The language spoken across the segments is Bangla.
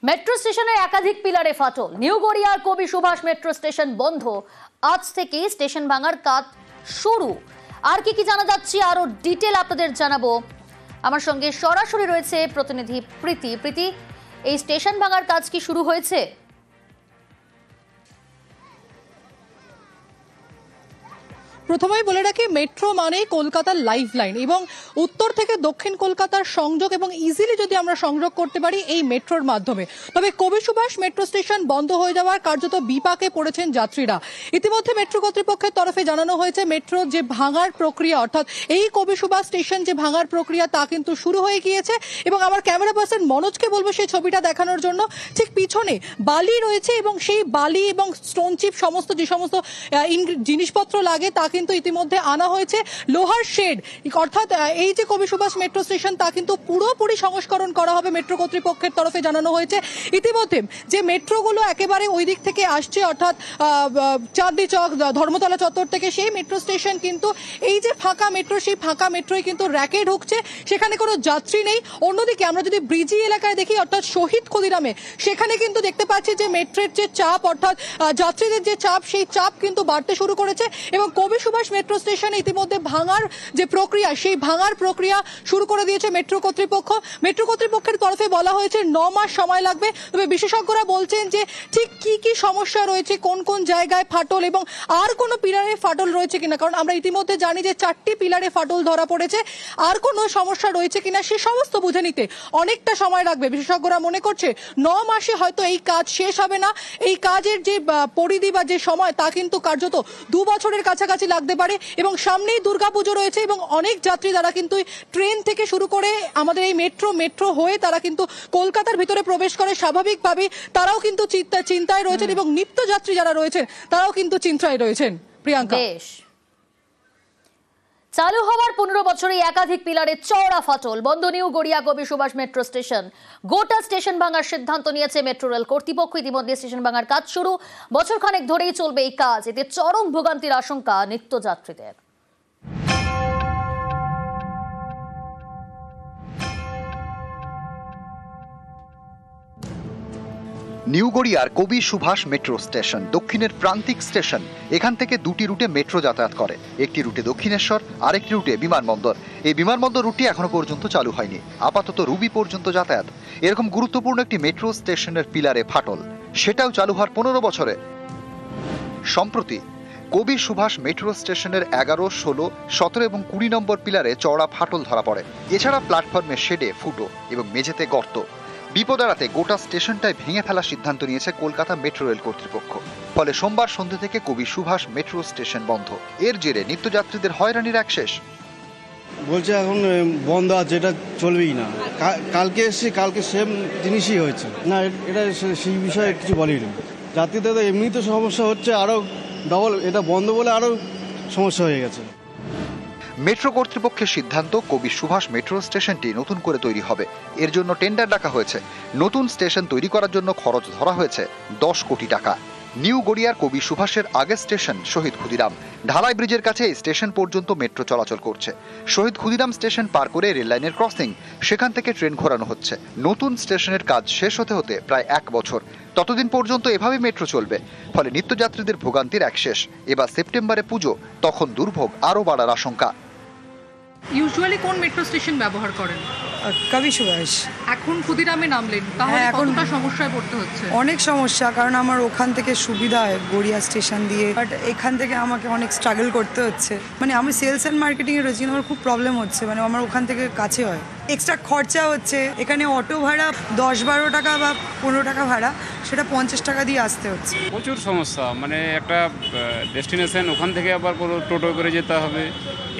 মেট্রো স্টেশনের একাধিক পিলারে ফাটল। নিউ গড়িয়ার কবি সুভাষ মেট্রো স্টেশন বন্ধ, আজ থেকে স্টেশন ভাঙার কাজ শুরু। আর কি জানা যাচ্ছে আরো ডিটেল আপনাদের জানাবো। আমার সঙ্গে সরাসরি রয়েছে প্রতিনিধি প্রীতি। এই স্টেশন ভাঙার কাজ কি শুরু হয়েছে? প্রথমেই বলে রাখি, মেট্রো মানে কলকাতার লাইফ লাইন এবং উত্তর থেকে দক্ষিণ কলকাতার সংযোগ এবং ইজিলি যদি আমরা সংযোগ করতে পারি এই মেট্রোর মাধ্যমে। তবে কবি সুভাষ মেট্রো স্টেশন বন্ধ হয়ে যাওয়ার কার্যত বিপাকে পড়েছেন যাত্রীরা। ইতিমধ্যে মেট্রো কর্তৃপক্ষের তরফে জানানো হয়েছে মেট্রোর যে ভাঙার প্রক্রিয়া, অর্থাৎ এই কবি সুভাষ স্টেশন যে ভাঙার প্রক্রিয়া তা কিন্তু শুরু হয়ে গিয়েছে। এবং আমার ক্যামেরা পার্সন মনোজকে বলবো সেই ছবিটা দেখানোর জন্য। ঠিক পিছনে বালি রয়েছে এবং সেই বালি এবং স্টোন চিপ সমস্ত যে সমস্ত জিনিসপত্র লাগে তা কিন্তু ইতিমধ্যে আনা হয়েছে। লোহার শেড, অর্থাৎ এই যে কবি সুভাষ মেট্রো স্টেশন তা কিন্তু পুরোপুরি সংস্করণ করা হবে মেট্রো কর্তৃপক্ষের তরফে জানানো হয়েছে। ইতিমধ্যে যে মেট্রোগুলো একেবারে ওই দিক থেকে আসছে, অর্থাৎ চাঁদনি চক, ধর্মতলা চত্বর থেকে, সেই মেট্রো স্টেশন কিন্তু এই যে ফাঁকা মেট্রো, সেই ফাঁকা মেট্রোয় কিন্তু র্যাকে ঢুকছে, সেখানে কোনো যাত্রী নেই। অন্যদিকে আমরা যদি ব্রিজি এলাকায় দেখি, অর্থাৎ শহীদ ক্ষুদিরামে, সেখানে কিন্তু দেখতে পাচ্ছি যে মেট্রোর যে চাপ, অর্থাৎ যাত্রীদের যে চাপ, সেই চাপ কিন্তু বাড়তে শুরু করেছে। এবং কবি সুভাষ মেট্রো স্টেশনে ইতিমধ্যে ভাঙার যে প্রক্রিয়া, সেই ভাঙার প্রক্রিয়া শুরু করে দিয়েছে মেট্রো কর্তৃপক্ষ। মেট্রো কর্তৃপক্ষের তরফে বলা হয়েছে 9 মাস সময় লাগবে। তবে বিশেষজ্ঞরা বলছেন যে ঠিক কি কি সমস্যা রয়েছে, কোন কোন জায়গায় ফাটল এবং আর কোনো পিলারে ফাটল রয়েছে কিনা, কারণ আমরা ইতিমধ্যে জানি যে 4টি পিলারে ফাটল ধরা পড়েছে, আর কোনো সমস্যা রয়েছে কিনা সে সমস্ত বুঝে নিতে অনেকটা সময় লাগবে। বিশেষজ্ঞরা মনে করছে 9 মাসে হয়তো এই কাজ শেষ হবে না। এই কাজের যে পরিধি বা যে সময় তা কিন্তু কার্যত 2 বছরের কাছাকাছি লাগতে পারে। এবং সামনেই দুর্গাপুজো রয়েছে এবং অনেক যাত্রী তারা কিন্তু ট্রেন থেকে শুরু করে আমাদের এই মেট্রো হয়ে তারা কিন্তু কলকাতার ভিতরে প্রবেশ করে। স্বাভাবিকভাবে তারাও কিন্তু চিন্তায় রয়েছেন এবং নিত্যযাত্রী যারা রয়েছেন তারাও কিন্তু চিন্তায় রয়েছেন। প্রিয়াঙ্কা, চালু হওয়ার 15 বছরে একাধিক পিলারে চওড়া ফাটল, বন্ধ নিউ গড়িয়া কবি সুভাষ মেট্রো স্টেশন। গোটা স্টেশন ভাঙার সিদ্ধান্ত নিয়েছে মেট্রো রেল কর্তৃপক্ষ। ইতিমধ্যে স্টেশন ভাঙার কাজ শুরু, বছর খানেক ধরেই চলবে এই কাজ। এতে চরম ভোগান্তির আশঙ্কা নিত্যযাত্রীদের। নিউ গড়িয়ার কবি সুভাষ মেট্রো স্টেশন দক্ষিণের প্রান্তিক স্টেশন। এখান থেকে 2টি রুটে মেট্রো যাতায়াত করে। একটি রুটে দক্ষিণেশ্বর, আরেকটি রুটে বিমানবন্দর। এই বিমানবন্দর রুটটি এখনো পর্যন্ত চালু হয়নি, আপাতত রুবি পর্যন্ত যাতায়াত। এরকম গুরুত্বপূর্ণ একটি মেট্রো স্টেশনের পিলারে ফাটল, সেটাও চালু হওয়ার 15 বছরে। সম্প্রতি কবি সুভাষ মেট্রো স্টেশনের 11, 16, 17 এবং 20 নম্বর পিলারে চওড়া ফাটল ধরা পড়ে। এছাড়া প্ল্যাটফর্মের শেডে ফুটো এবং মেঝেতে গর্ত। বিপদ এড়াতে গোটা স্টেশনটায় ভেঙে ফেলার সিদ্ধান্ত নিয়েছে কলকাতা মেট্রো রেল কর্তৃপক্ষ। ফলে সোমবার সন্ধ্যে থেকে কবি সুভাষ মেট্রো স্টেশন বন্ধ। এর জেরে নিত্যযাত্রীদের হয়রানির এক শেষ। বলছে এখন বন্ধ আছে, এটা চলবেই না। কালকে এসেছি, কালকে সেম জিনিসই হয়েছে না, এটা সেই বিষয়ে কিছু বলিনি। যাত্রীদের তো এমনি তো সমস্যা হচ্ছে, আরও ডবল এটা বন্ধ বলে আরও সমস্যা হয়ে গেছে। মেট্রো কর্তৃপক্ষের সিদ্ধান্ত, কবি সুভাষ মেট্রো স্টেশনটি নতুন করে তৈরি হবে। এর জন্য টেন্ডার ডাকা হয়েছে। নতুন স্টেশন তৈরি করার জন্য খরচ ধরা হয়েছে 10 কোটি টাকা। নিউ গড়িয়ার কবি সুভাষের আগের স্টেশন শহীদ ক্ষুদিরাম। ঢালাই ব্রিজের কাছে এই স্টেশন পর্যন্ত মেট্রো চলাচল করছে। শহীদ ক্ষুদিরাম স্টেশন পার করে রেল লাইনের ক্রসিং, সেখান থেকে ট্রেন ঘোরানো হচ্ছে। নতুন স্টেশনের কাজ শেষ হতে হতে প্রায় 1 বছর। ততদিন পর্যন্ত এভাবে মেট্রো চলবে। ফলে নিত্যযাত্রীদের ভোগান্তির এক শেষ। এবার সেপ্টেম্বরে পুজো, তখন দুর্ভোগ আরও বাড়ার আশঙ্কা। ইউজুয়ালি কোন মেট্রো স্টেশন ব্যবহার করেন? কবি সুভাষ। এখন ক্ষুদিরামে নামলেন, তাহলে কতটা সমস্যায় পড়তে হচ্ছে? অনেক সমস্যা, কারণ আমার ওখান থেকে সুবিধা হয় গড়িয়া স্টেশন দিয়ে, বাট এখান থেকে আমাকে অনেক স্ট্রাগল করতে হচ্ছে। মানে আমি সেলস অ্যান্ড মার্কেটিংয়ে রয়েছি, আমার খুব প্রবলেম হচ্ছে। মানে আমার ওখান থেকে কাছে হয়, এক্সট্রা খরচা হচ্ছে। এখানে অটো ভাড়া 10-12 টাকা বা 15 টাকা ভাড়া, সেটা 50 টাকা দিয়ে আসতে হচ্ছে। প্রচুর সমস্যা। মানে একটা ডেস্টিনেশন, ওখান থেকে আবার টোটো করে যেতে হবে,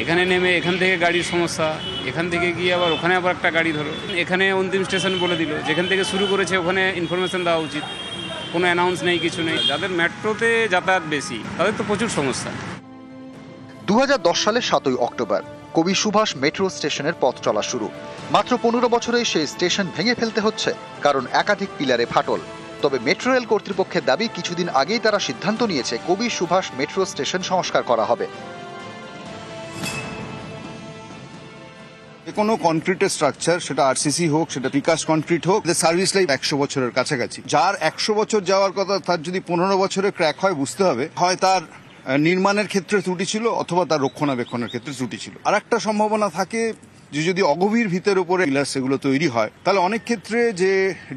এখানে নেমে এখান থেকে গাড়ির সমস্যা, এখান থেকে গিয়ে আবার ওখানে আবার একটা গাড়ি ধরো। এখানে অন্তিম স্টেশন বলে দিল, যেখান থেকে শুরু করেছে ওখানে ইনফরমেশন দেওয়া উচিত, কোনো অ্যানাউন্স নেই, কিছু নেই। যাদের মেট্রোতে যাতায়াত বেশি তাদের তো প্রচুর সমস্যা। 2010 সালের 7ই অক্টোবর কবি সুভাষ মেট্রো স্টেশনের পথ চলা শুরু। মাত্র 15 বছরেই সেই স্টেশন ভেঙে ফেলতে হচ্ছে, কারণ একাধিক পিলারে ফাটল। তবে মেট্রো রেল কর্তৃপক্ষের দাবি, কিছুদিন আগেই তারা সিদ্ধান্ত নিয়েছে কবি সুভাষ মেট্রো স্টেশন সংস্কার করা হবে। কোনো কনক্রিটের স্ট্রাকচার, সেটা আরসিসি হোক, সেটা প্রিকাস্ট কনক্রিট হোক, সার্ভিস লাইফ 100 বছরের কাছাকাছি। যার 100 বছর যাওয়ার কথা, তার যদি 15 বছরে ক্র্যাক হয়, বুঝতে হবে হয় তার নির্মাণের ক্ষেত্রে ত্রুটি ছিল অথবা তার রক্ষণাবেক্ষণের ক্ষেত্রে ত্রুটি ছিল। আর একটা সম্ভাবনা থাকে যে যদি অগভীর ভিতের উপরে পিলার সেগুলো তৈরি হয়, তাহলে অনেক ক্ষেত্রে যে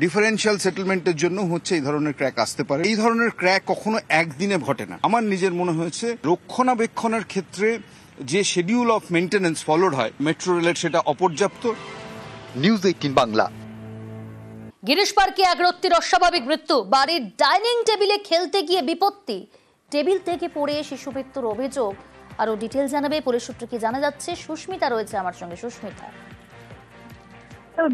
ডিফারেন্সিয়াল সেটেলমেন্টের জন্য হচ্ছে এই ধরনের ক্র্যাক আসতে পারে। এই ধরনের ক্র্যাক কখনো একদিনে ঘটে না। আমার নিজের মনে হয়েছে রক্ষণাবেক্ষণের ক্ষেত্রে যে শিডিউল অফ মেইনটেনেন্স ফলোড হয় মেট্রো রেলের, সেটা অপর্যাপ্ত। নিউজ 18 বাংলা। গিরিশ পার্কে এক ব্যক্তির অস্বাভাবিক মৃত্যু, বাড়ির ডাইনিং টেবিলে খেলতে গিয়ে বিপত্তি, টেবিল থেকে পড়ে শিশু মৃত্যুর অভিযোগ। আরো ডিটেল জানাবে পুলিশ সূত্রে কি জানা যাচ্ছে, সুস্মিতা রয়েছে আমার সঙ্গে। সুস্মিতা,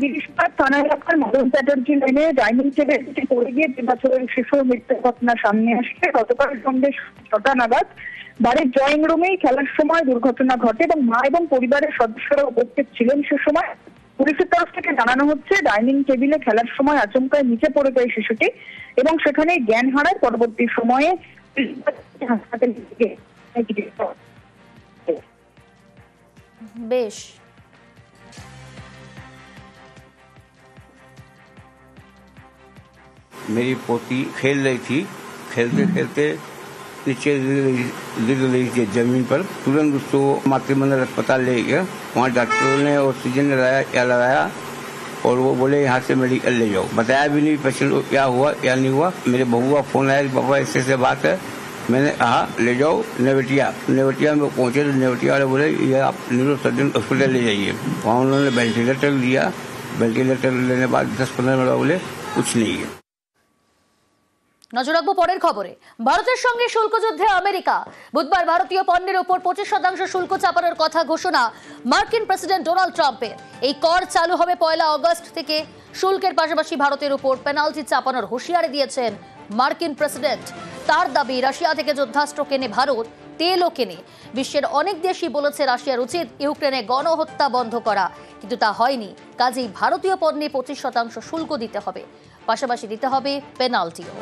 গিরিশ পার্ক থানা এলাকার মদন চ্যাটার্জি লেনে ডাইনিং টেবিল থেকে পড়ে গিয়ে 3 বছরের শিশুর মৃত্যুর ঘটনা সামনে আসছে। গতকাল সন্ধ্যে 6টা নাগাদ বাড়ির ড্রয়িং রুমেই খেলার সময় দুর্ঘটনা ঘটে এবং মা এবং পরিবারের সদস্যরা উপস্থিত ছিলেন সে সময়। পুলিশের তরফ থেকে জানানো হচ্ছে ডাইনিং টেবিলে খেলার সময় আচমকায় নিচে পড়ে যায় শিশুটি এবং সেখানে জ্ঞান হারায়। পরবর্তী সময়ে হাসপাতালে বেশ मेरी पोती खेल रही थी, खेलते खेलते नीचे गिर रही थी जमीन पर। तुरंत उसको मातृमंडल अस्पताल ले गया। वहाँ डॉक्टरों ने ऑक्सीजन लगाया और वो बोले यहाँ से मेडिकल ले जाओ। बताया भी नहीं पेशेंट को क्या हुआ क्या नहीं हुआ। मेरे बहू का फोन आया, पापा ऐसे बात है। मैंने कहा ले जाओ नेवटिया में पहुंचे तो नेवटिया वाले बोले ये आप न्यूरो सर्जन हॉस्पिटल ले जाइए। वहाँ उन्होंने वेंटिलेटर लिया। वेंटिलेटर लेने बाद 10-15 मिनट बोले कुछ नहीं है। নজর রাখবো পরের খবরে। ভারতের সঙ্গে শুল্ক যুদ্ধে আমেরিকা। বুধবার ভারতীয় পণ্যের উপর 25% শুল্ক চাপানোর কথা ঘোষণা মার্কিন প্রেসিডেন্ট ডোনাল্ড ট্রাম্পের। এই কর চালু হবে 1 আগস্ট থেকে। শুল্কের পাশাপাশি ভারতের উপর পেনাল্টি চাপানোর হুঁশিয়ারি দিয়েছেন মার্কিন প্রেসিডেন্ট। তার দাবি রাশিয়া থেকে যুদ্ধাস্ত্র কেনে ভারত, তেলও কেনে। বিশ্বের অনেক দেশই বলেছে রাশিয়ার উচিত ইউক্রেনে গণহত্যা বন্ধ করা, কিন্তু তা হয়নি। কাজেই ভারতীয় পণ্যে 25% শুল্ক দিতে হবে, পাশাপাশি দিতে হবে পেনাল্টিও।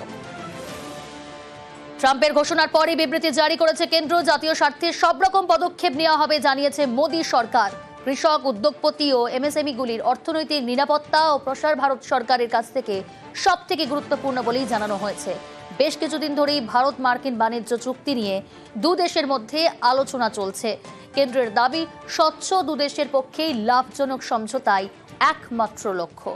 ট্রাম্পের ঘোষণার পরই বিবৃতি জারি করেছে কেন্দ্র। জাতীয় স্বার্থে সব রকম পদক্ষেপ নেওয়া হবে জানিয়েছে মোদী সরকার। কৃষক, উদ্যোগপতি ও এমএসএমইগুলির অর্থনৈতিক নিরাপত্তা ও প্রসার ভারত সরকারের কাছ থেকে সবথেকে গুরুত্বপূর্ণ বলেই জানানো হয়েছে। বেশ কিছুদিন ধরেই ভারত মার্কিন বাণিজ্য চুক্তি নিয়ে দু দেশের মধ্যে আলোচনা চলছে। কেন্দ্রের দাবি স্বচ্ছ দু দেশের পক্ষেই লাভজনক সমঝোতাই একমাত্র লক্ষ্য।